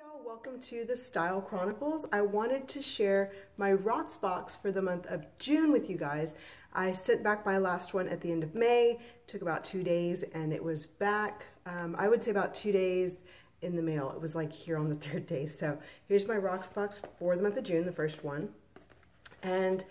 y'all, welcome to the Style Chronicles. I wanted to share my Rocksbox for the month of June with you guys. I sent back my last one at the end of May, took about 2 days, and it was back, I would say about 2 days in the mail. It was like here on the third day. So here's my Rocksbox for the month of June, the first one. And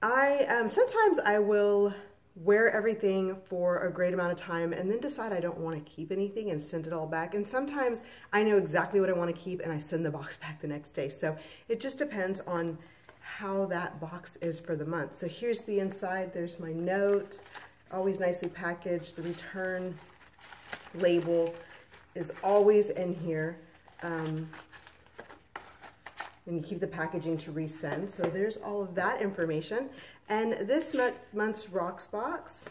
sometimes I will wear everything for a great amount of time and then decide I don't want to keep anything and send it all back. And sometimes I know exactly what I want to keep and I send the box back the next day. So it just depends on how that box is for the month. So here's the inside. There's my note, always nicely packaged. The return label is always in here. And you keep the packaging to resend. So there's all of that information. And this month's Rocksbox,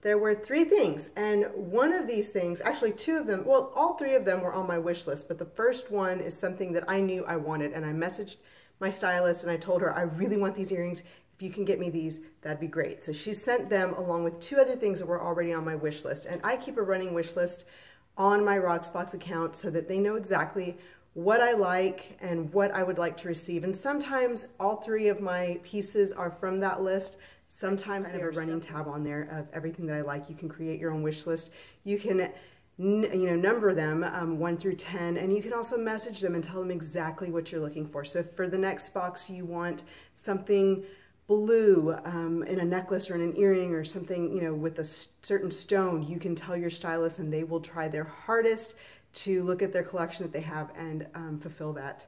there were 3 things. And one of these things, actually 2 of them, well, all 3 of them were on my wish list. But the first one is something that I knew I wanted. And I messaged my stylist and I told her, I really want these earrings. If you can get me these, that'd be great. So she sent them along with 2 other things that were already on my wish list. And I keep a running wish list on my Rocksbox account so that they know exactly what I like and what I would like to receive. And sometimes all 3 of my pieces are from that list. Sometimes I have a running tab on there of everything that I like. You can create your own wish list. You can number them 1 through 10, and you can also message them and tell them exactly what you're looking for. So if for the next box you want something blue in a necklace or in an earring or something, with a certain stone, you can tell your stylist and they will try their hardest to look at their collection that they have and fulfill that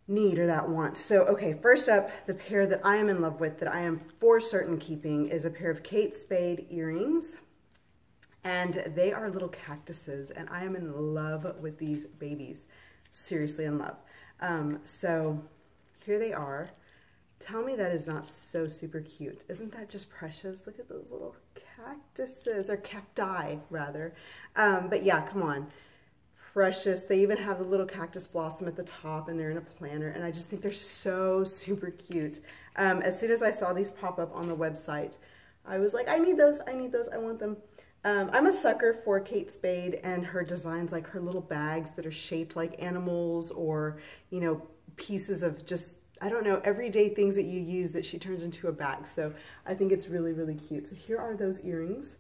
need or that want. So, okay, first up, the pair that I am in love with, that I am for certain keeping, is a pair of Kate Spade earrings. And they are little cactuses, and I am in love with these babies. Seriously in love. So, here they are. Tell me that is not so super cute. Isn't that just precious? Look at those little cactuses, or cacti rather. But yeah, come on. Precious. They even have the little cactus blossom at the top and they're in a planner, and I just think they're so super cute. As soon as I saw these pop up on the website, I was like, I need those, I want them. I'm a sucker for Kate Spade and her designs, like her little bags that are shaped like animals or, pieces of just, I don't know, everyday things that you use that she turns into a bag. So I think it's really, really cute. So here are those earrings,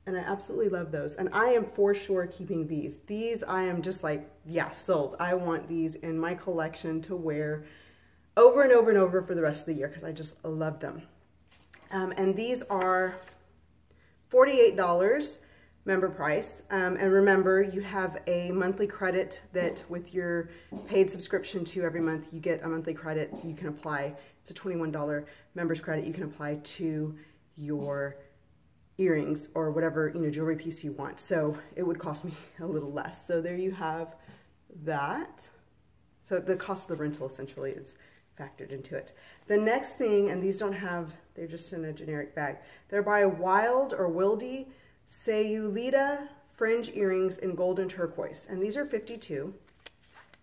and I absolutely love those. And I am for sure keeping these. These I am just like, yeah, sold. I want these in my collection to wear over and over and over for the rest of the year because I just love them. And these are $48 member price. And remember, you have a monthly credit that with your paid subscription to every month, you get a monthly credit you can apply. It's a $21 members credit you can apply to your earrings or whatever, jewelry piece you want. So it would cost me a little less. So there you have that. So the cost of the rental essentially is factored into it. The next thing, and these don't have, they're just in a generic bag. They're by Wilde or Wilde Sayulita fringe earrings in gold and turquoise. And these are 52.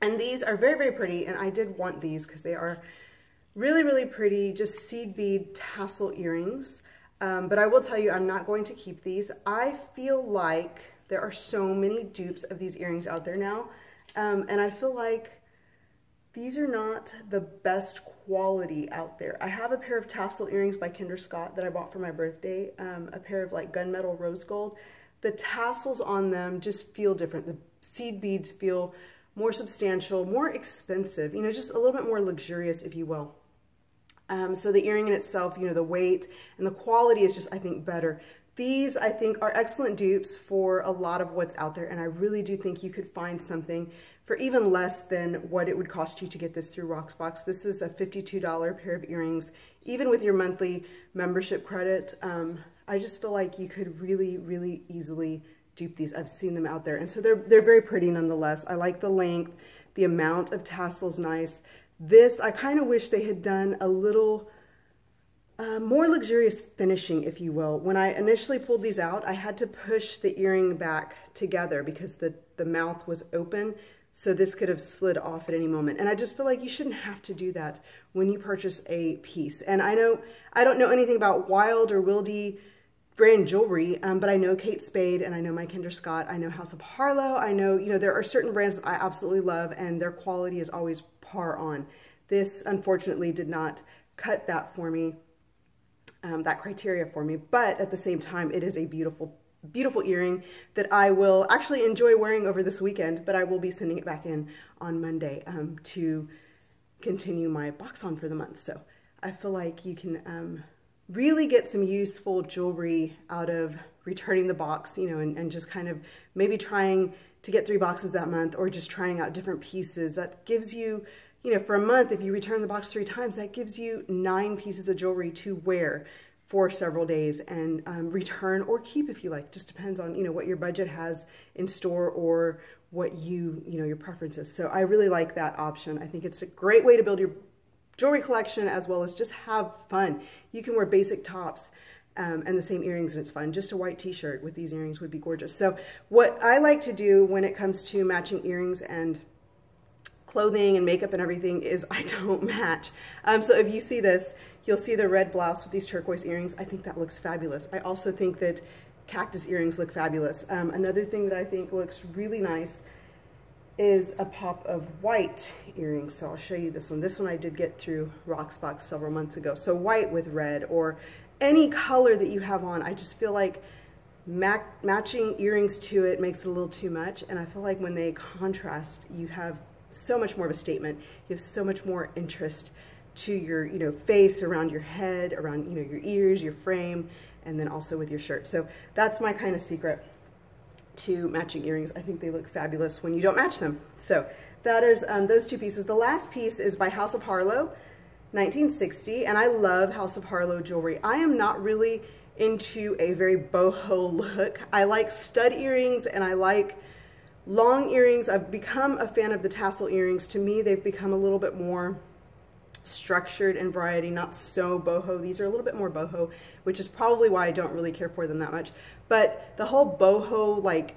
And these are very, very pretty. And I did want these because they are really, really pretty, just seed bead tassel earrings. But I will tell you, I'm not going to keep these. I feel like there are so many dupes of these earrings out there now. And I feel like these are not the best quality out there. I have a pair of tassel earrings by Kinder Scott that I bought for my birthday, a pair of like gunmetal rose gold. The tassels on them just feel different. The seed beads feel more substantial, more expensive, just a little bit more luxurious, if you will. So the earring in itself, the weight and the quality is just, I think, better. These, I think, are excellent dupes for a lot of what's out there, and I really do think you could find something for even less than what it would cost you to get this through Rocksbox. This is a $52 pair of earrings, even with your monthly membership credit. I just feel like you could really, really easily dupe these. I've seen them out there, and so they're very pretty nonetheless. I like the length, the amount of tassel's nice. This, I kind of wish they had done a little more luxurious finishing, if you will. When I initially pulled these out, I had to push the earring back together because the mouth was open, so this could have slid off at any moment. And I just feel like you shouldn't have to do that when you purchase a piece. And I don't know anything about Wilde or Wilde brand jewelry, but I know Kate Spade and I know my Kinder Scott, I know House of Harlow, I know, you know, there are certain brands that I absolutely love and their quality is always par on. This unfortunately did not cut that for me, that criteria for me, but at the same time, it is a beautiful, beautiful earring that I will actually enjoy wearing over this weekend, but I will be sending it back in on Monday to continue my box on for the month. So I feel like you can really get some useful jewelry out of returning the box, you know, and just kind of maybe trying to get 3 boxes that month, or just trying out different pieces. That gives you, you know, for a month, if you return the box 3 times, that gives you 9 pieces of jewelry to wear for several days and return or keep if you like. Just depends on, you know, what your budget has in store or what you know, your preferences. So I really like that option. I think it's a great way to build your jewelry collection as well as just have fun. You can wear basic tops and the same earrings and it's fun. Just a white t-shirt with these earrings would be gorgeous. So what I like to do when it comes to matching earrings and clothing and makeup and everything is I don't match. So if you see this, you'll see the red blouse with these turquoise earrings. I think that looks fabulous. I also think that cactus earrings look fabulous. Another thing that I think looks really nice is a pop of white earrings. So I'll show you this one. This one I did get through Rocksbox several months ago. So white with red or any color that you have on. I just feel like matching earrings to it makes it a little too much. And I feel like when they contrast, you have so much more of a statement. You have so much more interest to your, you know, face, around your head, around, you know, your ears, your frame, and then also with your shirt. So that's my kind of secret to matching earrings. I think they look fabulous when you don't match them. So that is those 2 pieces. The last piece is by House of Harlow, 1960, and I love House of Harlow jewelry. I am not really into a very boho look. I like stud earrings and I like long earrings. I've become a fan of the tassel earrings. To me, they've become a little bit more structured in variety, not so boho. These are a little bit more boho, which is probably why I don't really care for them that much. But the whole boho, like,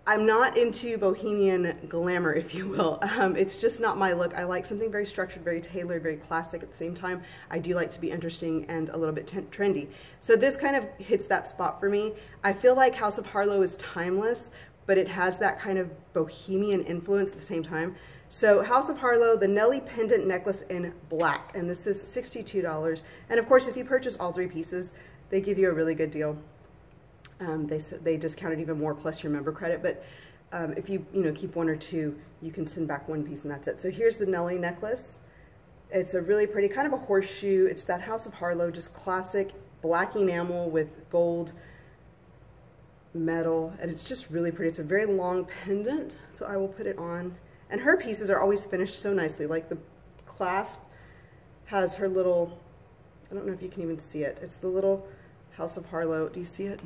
I'm not into bohemian glamour, if you will. It's just not my look. I like something very structured, very tailored, very classic. At the same time, I do like to be interesting and a little bit trendy. So this kind of hits that spot for me. I feel like House of Harlow is timeless, but it has that kind of bohemian influence at the same time. So House of Harlow, the Nelly pendant necklace in black, and this is $62. And of course, if you purchase all 3 pieces, they give you a really good deal. They discount it even more plus your member credit, but if you keep 1 or 2, you can send back 1 piece and that's it. So here's the Nelly necklace. It's a really pretty kind of a horseshoe. It's that House of Harlow, just classic black enamel with gold metal, and it's just really pretty. It's a very long pendant, so I will put it on. And her pieces are always finished so nicely. Like the clasp has her little, I don't know if you can even see it. It's the little House of Harlow. Do you see it?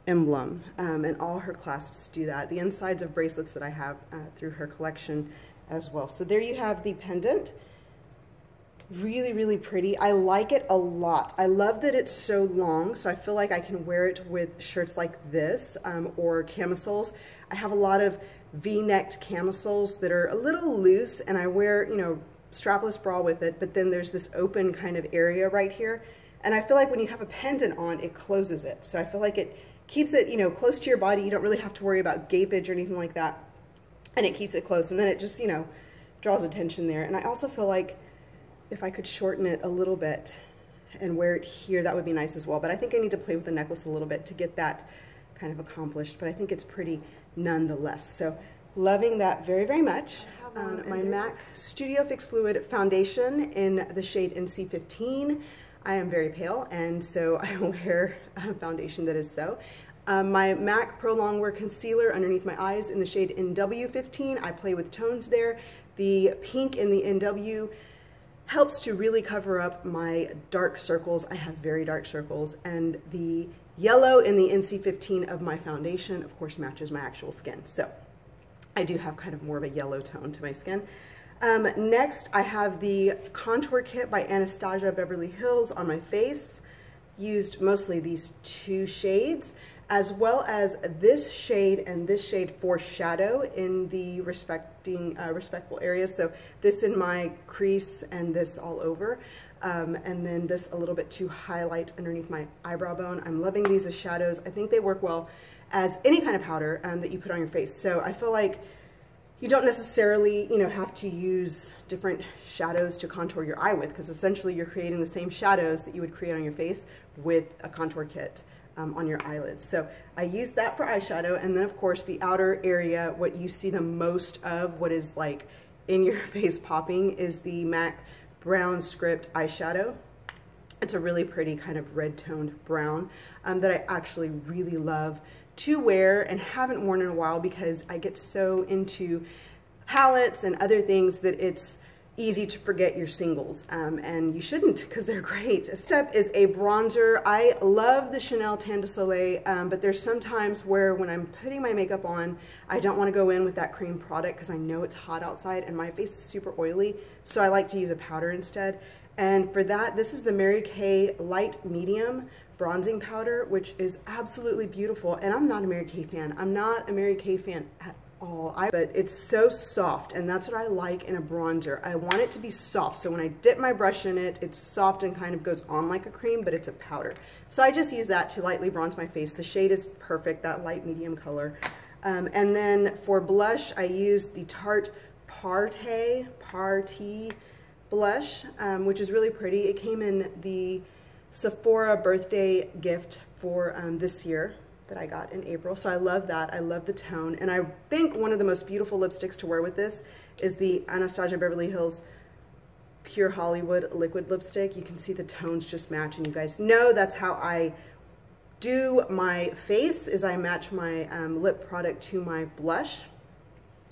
Emblem. And all her clasps do that. The insides of bracelets that I have through her collection as well. So there you have the pendant. Really, really pretty. I like it a lot. I love that it's so long, so I feel like I can wear it with shirts like this or camisoles. I have a lot of V-necked camisoles that are a little loose, and I wear, you know, strapless bra with it, but then there's this open kind of area right here. And I feel like when you have a pendant on, it closes it. So I feel like it keeps it, you know, close to your body. You don't really have to worry about gapage or anything like that. And it keeps it close, and then it just, you know, draws attention there. And I also feel like if I could shorten it a little bit and wear it here, that would be nice as well. But I think I need to play with the necklace a little bit to get that kind of accomplished. But I think it's pretty nonetheless. So loving that very, very much. My MAC Studio Fix Fluid Foundation in the shade NC15. I am very pale, and so I wear a foundation that is so. My MAC Pro Longwear Concealer underneath my eyes in the shade NW15. I play with tones there. The pink in the NW helps to really cover up my dark circles. I have very dark circles, and the yellow in the NC15 of my foundation, of course, matches my actual skin. So I do have kind of more of a yellow tone to my skin. Next, I have the Contour Kit by Anastasia Beverly Hills on my face. Used mostly these 2 shades, as well as this shade and this shade for shadow in the respectful areas. So this in my crease and this all over. and then this a little bit to highlight underneath my eyebrow bone. I'm loving these as shadows. I think they work well as any kind of powder that you put on your face. So I feel like you don't necessarily, you know, have to use different shadows to contour your eye with, because essentially you're creating the same shadows that you would create on your face with a contour kit on your eyelids. So I use that for eyeshadow, and then of course the outer area, what you see the most of, what is like in your face popping, is the MAC Brown Script eyeshadow. It's a really pretty kind of red toned brown that I actually really love to wear and haven't worn in a while because I get so into palettes and other things that it's easy to forget your singles, and you shouldn't, because they're great. A step is a bronzer. I love the Chanel Tan de Soleil, but there's some times where when I'm putting my makeup on, I don't want to go in with that cream product because I know it's hot outside and my face is super oily, so I like to use a powder instead. And for that, this is the Mary Kay Light Medium bronzing powder, which is absolutely beautiful. And I'm not a Mary Kay fan. I'm not a Mary Kay fan at all. But it's so soft, and that's what I like in a bronzer. I want it to be soft, so when I dip my brush in it, it's soft and kind of goes on like a cream, but it's a powder. So I just use that to lightly bronze my face. The shade is perfect, that light medium color. And then for blush, I use the Tarte Paaarty blush, which is really pretty. It came in the Sephora birthday gift for this year that I got in April. So I love that. I love the tone. And I think one of the most beautiful lipsticks to wear with this is the Anastasia Beverly Hills Pure Hollywood liquid lipstick. You can see the tones just match, and you guys know that's how I do my face, is I match my lip product to my blush.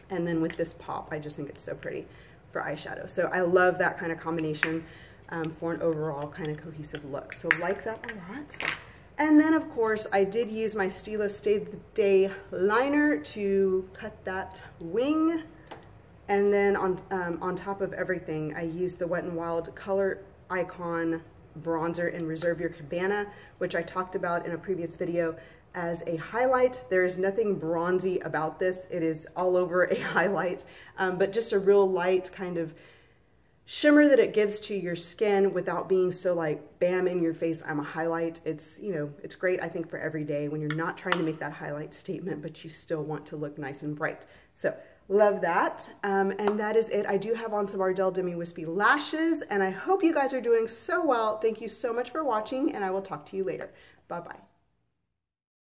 And then with this pop, I just think it's so pretty for eyeshadow. So I love that kind of combination for an overall kind of cohesive look. So like that a lot. And then of course I did use my Stila Stay the Day liner to cut that wing. And then on top of everything, I used the Wet n Wild Color Icon bronzer in Reserve Your Cabana, which I talked about in a previous video as a highlight. There is nothing bronzy about this. It is all over a highlight, but just a real light kind of shimmer that it gives to your skin without being so like bam in your face, I'm a highlight. It's, you know, it's great I think for every day when you're not trying to make that highlight statement, but you still want to look nice and bright. So love that. And that is it. I do have on some Ardell Demi Wispy lashes, and I hope you guys are doing so well. Thank you so much for watching, and I will talk to you later. Bye-bye.